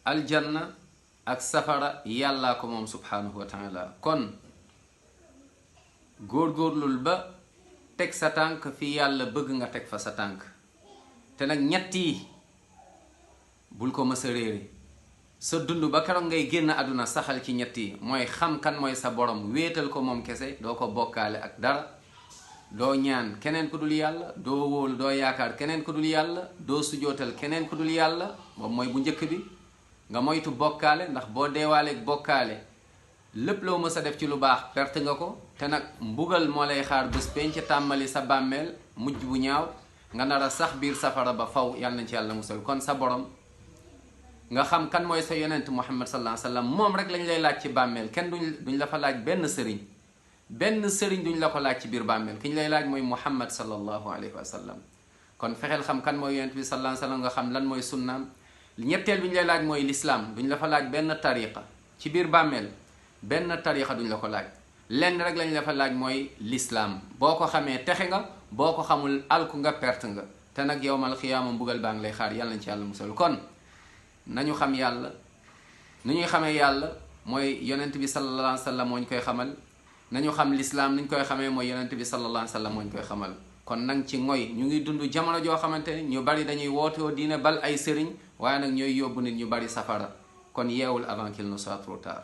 aljanna ak safara yàllaa ko moom subhanahu wa taala kon góorgóorlul ba teg sa tànk fi yàlla bëgg nga teg fa sa tànk te nag ñett yi bul ko mës a réere sa dund ba keroog ngay génn àdduna saxal ci ñett yi mooy xam kan mooy sa borom wéetal ko moom kese doo ko bokkaale ak dara doo ñaan keneen ku dul yàlla doo wóolu doo yaakaar keneen ku dul yàlla doo sujootal keneen ku dul yàlla moom mooy bu njëkk bi nga moytu bokkaale ndax boo deewaaleeg bokkaale lépp loo mës a def ci lu baax perte nga ko te nag mbugal moo lay xaar bés penc tàmmali sa bàmmeel mujj bu ñaaw nga nar a sax biir safara ba faw yàlla nañ ci yàlla musal kon sa borom nga xam kan mooy sa yonent Muhammad sallallahu alayhi wa sallam moom rek lañ lay laaj ci bàmmeel kenn duñ la fa laaj benn sëriñ duñ la ko laaj ci biir bàmmeel ki ñu lay laaj mooy Muhammad sallallahu alayhi wa sallam kon fexeel xam kan mooy yonent bi sallallahu alayhi wa sallam nga xam lan mooy sunnaam ñetteel bi ñu lay laaj mooy lislaam duñ la fa laaj benn tariqa ci biir bàmmeel benn tariqa duñ la ko laaj lenn rek lañ la fa laaj mooy lislaam boo ko xamee texe nga boo ko xamul alku nga perte nga te nag yowmal xiyaama mbugal baa ngi lay xaar yàlla nañ ci yàlla musal kon nañu xam yàlla nu ñuy xamee yàlla mooy yonent bi sallallahu alayhi wa sallam moo ñu koy xamal nañu xam lislaam ni ñu koy xamee mooy yonent bi sallallahu alayhi wa sallam moo ñu koy xamal kon nang ci ngoy ñu ngi dund jamono joo xamante ne ñu bari dañuy wootoo diine bal ay sëriñ waaye nag ñooy yóbbu nit ñu bari safara kon yeewul avant qu'il ne soit trop tard